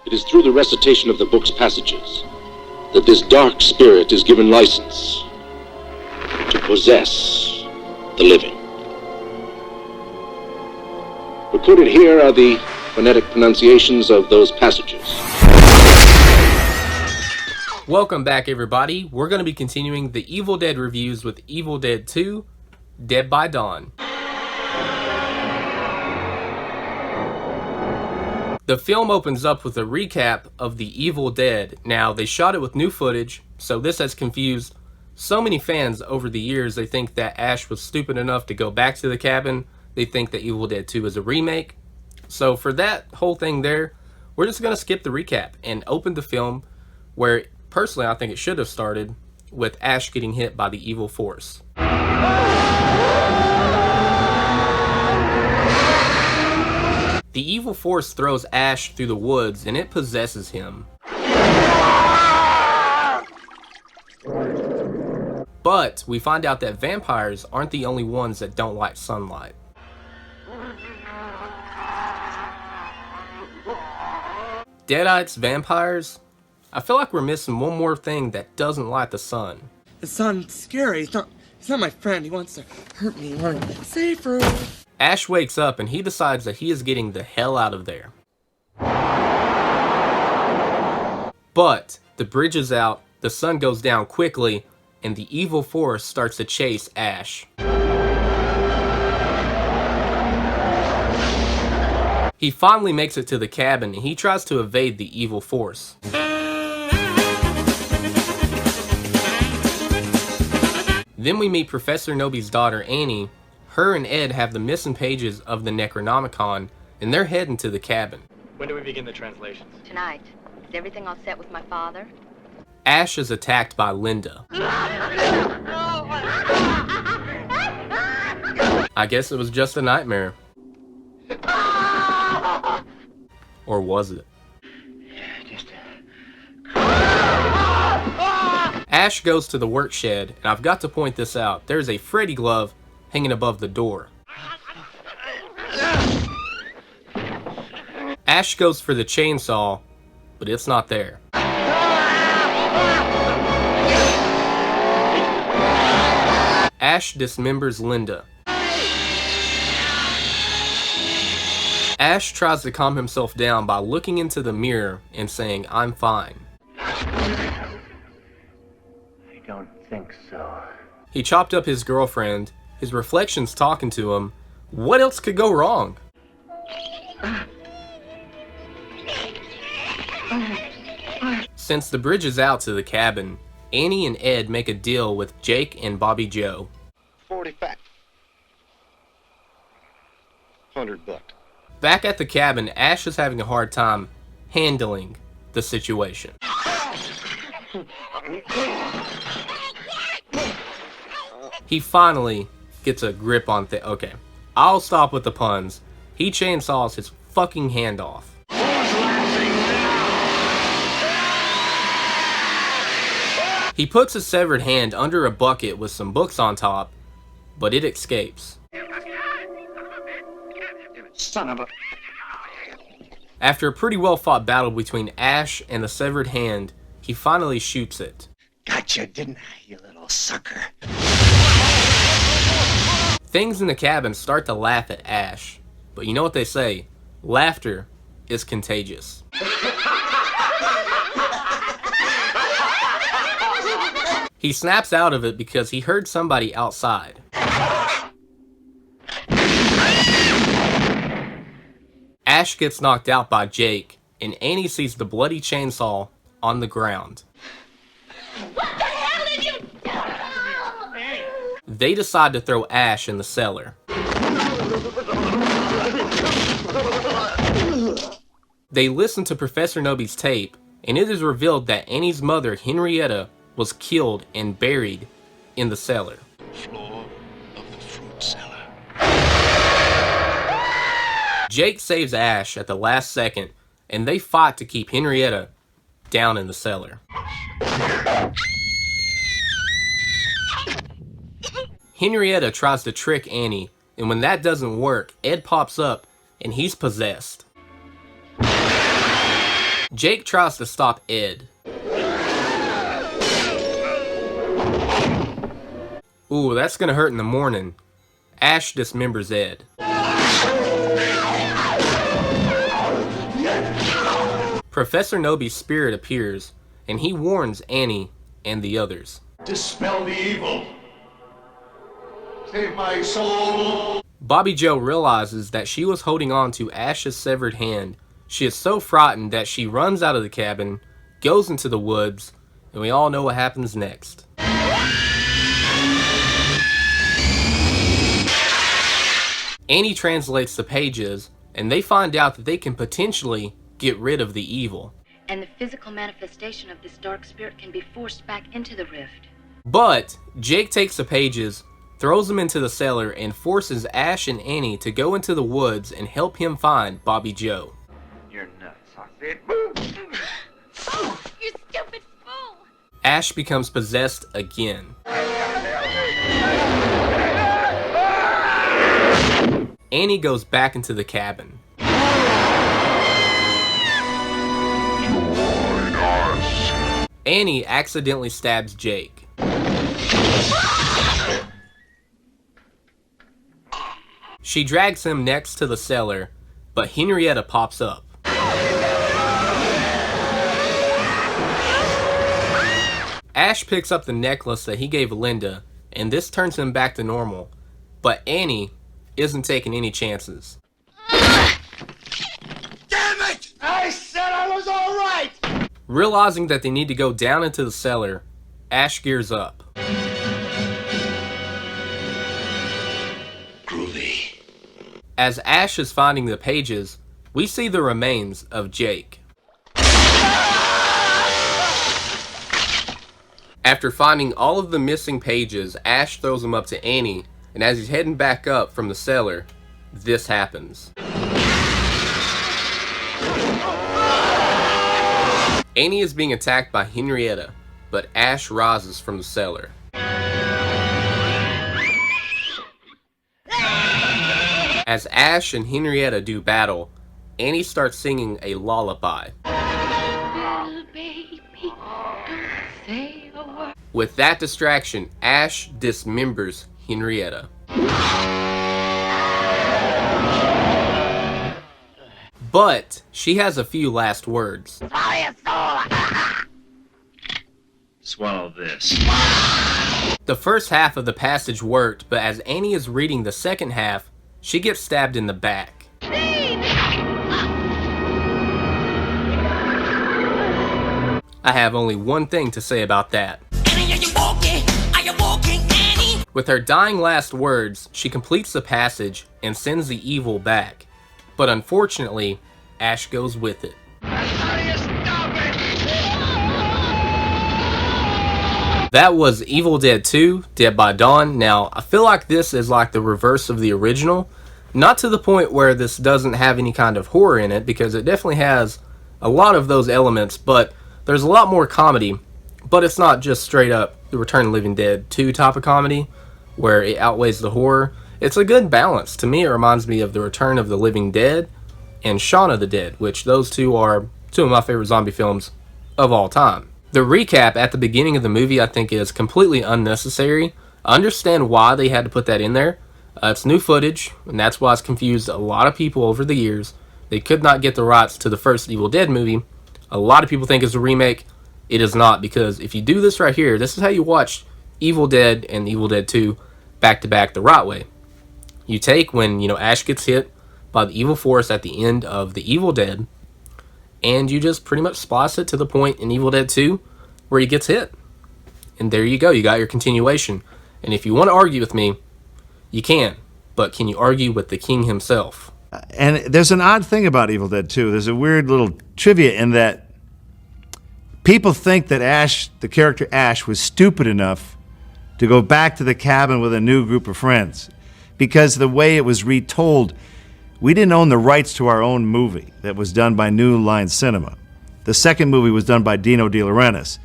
It is through the recitation of the book's passages that this dark spirit is given license to possess the living. Recorded here are the phonetic pronunciations of those passages. Welcome back, everybody. We're going to be continuing the Evil Dead reviews with Evil Dead 2, Dead by Dawn. The film opens up with a recap of the Evil Dead. Now, they shot it with new footage, so this has confused so many fans over the years. They think that Ash was stupid enough to go back to the cabin. They think that Evil Dead 2 is a remake. So for that whole thing there, we're just going to skip the recap and open the film where, personally, I think it should have started with Ash getting hit by the evil force. The evil force throws Ash through the woods and it possesses him. But we find out that vampires aren't the only ones that don't like sunlight. Deadites, vampires, I feel like we're missing one more thing that doesn't like the sun. The sun's scary. He's not my friend. He wants to hurt me. He wants to save her. Ash wakes up and he decides that he is getting the hell out of there. But the bridge is out, the sun goes down quickly, and the evil force starts to chase Ash. He finally makes it to the cabin and he tries to evade the evil force. Then we meet Professor Nobi's daughter, Annie. Her and Ed have the missing pages of the Necronomicon, and they're heading to the cabin. When do we begin the translations? Tonight. Is everything all set with my father? Ash is attacked by Linda. I guess it was just a nightmare. Or was it? Ash goes to the work shed, and I've got to point this out. There's a Freddy glove hanging above the door. Ash goes for the chainsaw, but it's not there. Ash dismembers Linda. Ash tries to calm himself down by looking into the mirror and saying, "I'm fine." I don't think so. He chopped up his girlfriend. His reflection's talking to him. What else could go wrong? Since the bridge is out to the cabin, Annie and Ed make a deal with Jake and Bobby Joe. 40 fat. $100. Back at the cabin, Ash is having a hard time handling the situation. He finally gets a grip on okay, I'll stop with the puns. He chainsaws his fucking hand off. He puts his severed hand under a bucket with some books on top, but it escapes. Son of a... After a pretty well fought battle between Ash and the severed hand, he finally shoots it. Gotcha, didn't I, you little sucker? Things in the cabin start to laugh at Ash, but you know what they say, laughter is contagious. He snaps out of it because he heard somebody outside. Ash gets knocked out by Jake, and Annie sees the bloody chainsaw on the ground. What the hell did you do? They decide to throw Ash in the cellar. They listen to Professor Nobi's tape, and it is revealed that Annie's mother, Henrietta, was killed and buried in the cellar. Floor of the fruit cellar. Jake saves Ash at the last second, and they fight to keep Henrietta down in the cellar. Henrietta tries to trick Annie, and when that doesn't work, Ed pops up, and he's possessed. Jake tries to stop Ed. Ooh, that's gonna hurt in the morning. Ash dismembers Ed. Professor Nobi's spirit appears, and he warns Annie and the others. Dispel the evil. Save my soul. Bobby Joe realizes that she was holding on to Ash's severed hand. She is so frightened that she runs out of the cabin, goes into the woods, and we all know what happens next. Annie translates the pages, and they find out that they can potentially get rid of the evil. And the physical manifestation of this dark spirit can be forced back into the rift. But Jake takes the pages, throws them into the cellar, and forces Ash and Annie to go into the woods and help him find Bobby Joe. You're nuts, I said. You stupid fool! Ash becomes possessed again. Annie goes back into the cabin. Annie accidentally stabs Jake. She drags him next to the cellar, but Henrietta pops up. Ash picks up the necklace that he gave Linda, and this turns him back to normal, but Annie isn't taking any chances. Damn it! I said I was all right! Realizing that they need to go down into the cellar, Ash gears up. Groovy. As Ash is finding the pages, we see the remains of Jake. After finding all of the missing pages, Ash throws them up to Annie, and as he's heading back up from the cellar, this happens. Annie is being attacked by Henrietta, but Ash rises from the cellar. As Ash and Henrietta do battle, Annie starts singing a lullaby. Little baby, don't say a word. With that distraction, Ash dismembers Henrietta. But she has a few last words. Swallow this. The first half of the passage worked, but as Annie is reading the second half, she gets stabbed in the back. I have only one thing to say about that. Annie, are you walking? Are you walking, Annie? With her dying last words, she completes the passage and sends the evil back. But unfortunately, Ash goes with it. That was Evil Dead 2, Dead by Dawn. Now, I feel like this is like the reverse of the original. Not to the point where this doesn't have any kind of horror in it, because it definitely has a lot of those elements, but there's a lot more comedy. But it's not just straight up the Return of the Living Dead 2 type of comedy, where it outweighs the horror. It's a good balance. To me, it reminds me of the Return of the Living Dead and Shaun of the Dead, which those two are two of my favorite zombie films of all time. The recap at the beginning of the movie I think is completely unnecessary. I understand why they had to put that in there. It's new footage, and that's why it's confused a lot of people over the years. They could not get the rights to the first Evil Dead movie. A lot of people think it's a remake. It is not, because if you do this right here, this is how you watch Evil Dead and Evil Dead 2 back to back the right way. You take when, Ash gets hit by the evil force at the end of the Evil Dead, and you just pretty much splice it to the point in Evil Dead 2 where he gets hit. And there you go, you got your continuation. And if you want to argue with me, you can. But can you argue with the king himself? And there's an odd thing about Evil Dead 2. There's a weird little trivia in that people think that Ash, the character Ash, was stupid enough to go back to the cabin with a new group of friends. Because the way it was retold, we didn't own the rights to our own movie that was done by New Line Cinema. The second movie was done by Dino De Laurentiis.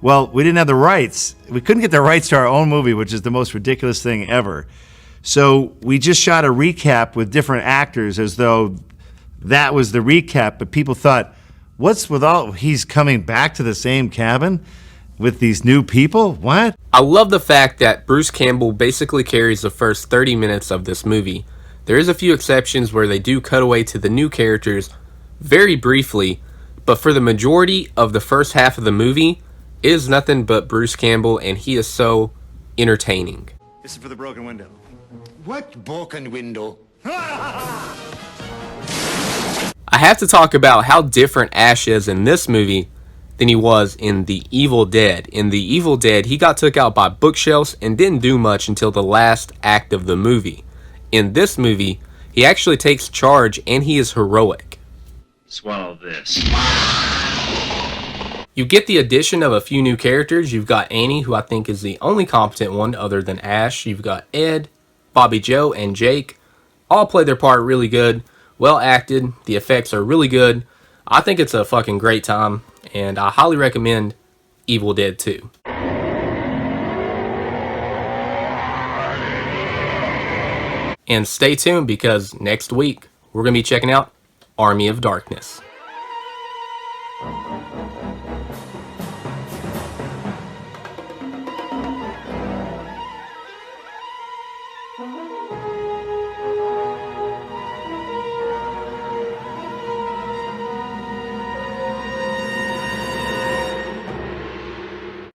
Well, we didn't have the rights. We couldn't get the rights to our own movie, which is the most ridiculous thing ever. So we just shot a recap with different actors as though that was the recap, but people thought, What's with all, he's coming back to the same cabin with these new people? What? I love the fact that Bruce Campbell basically carries the first 30 minutes of this movie. There is a few exceptions where they do cut away to the new characters very briefly, but for the majority of the first half of the movie, it is nothing but Bruce Campbell, and he is so entertaining. This is for the broken window. What broken window? I have to talk about how different Ash is in this movie than he was in The Evil Dead. In The Evil Dead, he got took out by bookshelves and didn't do much until the last act of the movie. In this movie, he actually takes charge and he is heroic. Swallow this. You get the addition of a few new characters. You've got Annie, who I think is the only competent one other than Ash. You've got Ed, Bobby Joe, and Jake. All play their part really good. Well acted. The effects are really good. I think it's a fucking great time, and I highly recommend Evil Dead 2. And stay tuned, because next week we're going to be checking out Army of Darkness.